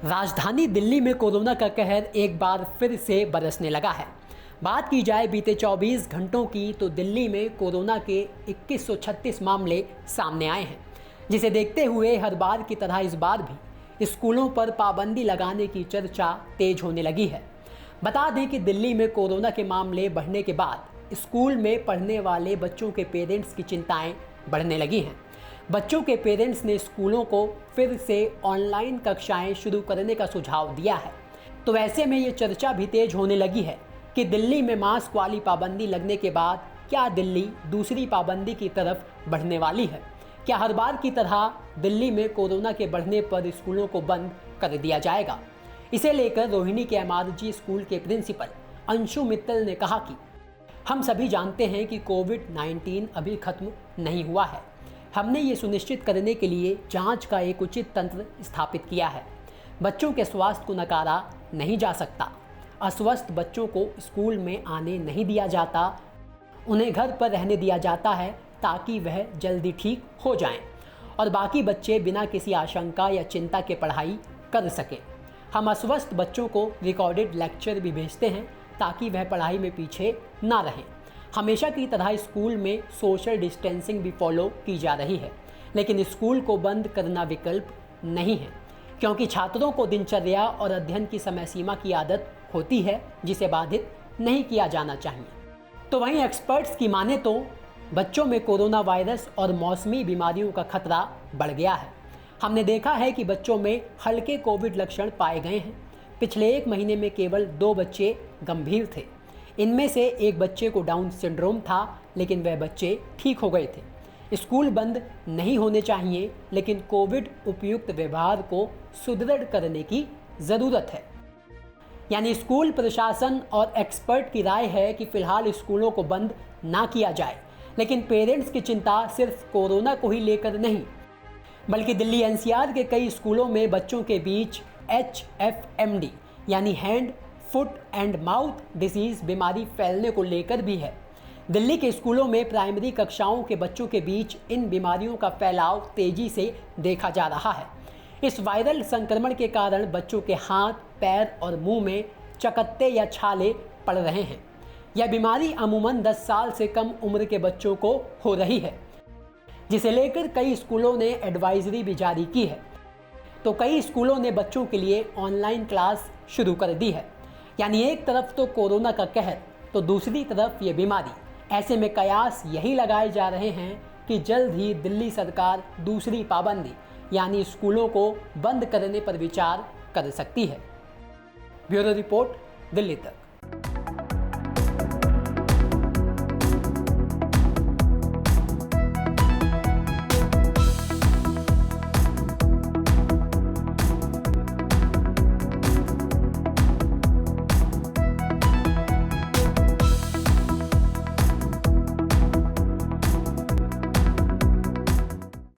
राजधानी दिल्ली में कोरोना का कहर एक बार फिर से बरसने लगा है। बात की जाए बीते 24 घंटों की तो दिल्ली में कोरोना के 2136 मामले सामने आए हैं, जिसे देखते हुए हर बार की तरह इस बार भी स्कूलों पर पाबंदी लगाने की चर्चा तेज होने लगी है। बता दें कि दिल्ली में कोरोना के मामले बढ़ने के बाद स्कूल में पढ़ने वाले बच्चों के पेरेंट्स की चिंताएं बढ़ने लगी हैं। बच्चों के पेरेंट्स ने स्कूलों को फिर से ऑनलाइन कक्षाएं शुरू करने का सुझाव दिया है। तो ऐसे में ये चर्चा भी तेज होने लगी है कि दिल्ली में मास्क वाली पाबंदी लगने के बाद क्या दिल्ली दूसरी पाबंदी की तरफ बढ़ने वाली है। क्या हर बार की तरह दिल्ली में कोरोना के बढ़ने पर स्कूलों को बंद कर दिया जाएगा। इसे लेकर रोहिणी के MRG स्कूल के प्रिंसिपल अंशु मित्तल ने कहा कि हम सभी जानते हैं कि कोविड-19 अभी खत्म नहीं हुआ है। हमने ये सुनिश्चित करने के लिए जांच का एक उचित तंत्र स्थापित किया है। बच्चों के स्वास्थ्य को नकारा नहीं जा सकता। अस्वस्थ बच्चों को स्कूल में आने नहीं दिया जाता, उन्हें घर पर रहने दिया जाता है ताकि वह जल्दी ठीक हो जाएं और बाकी बच्चे बिना किसी आशंका या चिंता के पढ़ाई कर सकें। हम अस्वस्थ बच्चों को रिकॉर्डेड लेक्चर भी भेजते हैं ताकि वह पढ़ाई में पीछे ना रहें। हमेशा की तरह स्कूल में सोशल डिस्टेंसिंग भी फॉलो की जा रही है, लेकिन स्कूल को बंद करना विकल्प नहीं है, क्योंकि छात्रों को दिनचर्या और अध्ययन की समय सीमा की आदत होती है, जिसे बाधित नहीं किया जाना चाहिए। तो वहीं एक्सपर्ट्स की माने तो बच्चों में कोरोना वायरस और मौसमी बीमारियों का खतरा बढ़ गया है। हमने देखा है कि बच्चों में हल्के कोविड लक्षण पाए गए हैं। पिछले 1 महीने में केवल 2 बच्चे गंभीर थे। इनमें से एक बच्चे को डाउन सिंड्रोम था, लेकिन वह बच्चे ठीक हो गए थे। स्कूल बंद नहीं होने चाहिए, लेकिन कोविड उपयुक्त व्यवहार को सुदृढ़ करने की ज़रूरत है। यानी स्कूल प्रशासन और एक्सपर्ट की राय है कि फिलहाल स्कूलों को बंद ना किया जाए, लेकिन पेरेंट्स की चिंता सिर्फ कोरोना को ही लेकर नहीं, बल्कि दिल्ली NCR के कई स्कूलों में बच्चों के बीच HFMD यानी hand foot and mouth disease बीमारी फैलने को लेकर भी है। दिल्ली के स्कूलों में प्राइमरी कक्षाओं के बच्चों के बीच इन बीमारियों का फैलाव तेजी से देखा जा रहा है। इस वायरल संक्रमण के कारण बच्चों के हाथ, पैर और मुंह में चकत्ते या छाले पड़ रहे हैं। यह बीमारी अमूमन 10 साल से कम उम्र के बच्चों को हो रही है, जिसे लेकर कई स्कूलों ने एडवाइजरी भी जारी की है। तो कई स्कूलों ने बच्चों के लिए ऑनलाइन क्लास शुरू कर दी है। यानी एक तरफ तो कोरोना का कहर, तो दूसरी तरफ ये बीमारी। ऐसे में कयास यही लगाए जा रहे हैं कि जल्द ही दिल्ली सरकार दूसरी पाबंदी यानी स्कूलों को बंद करने पर विचार कर सकती है। ब्यूरो रिपोर्ट, दिल्ली तक।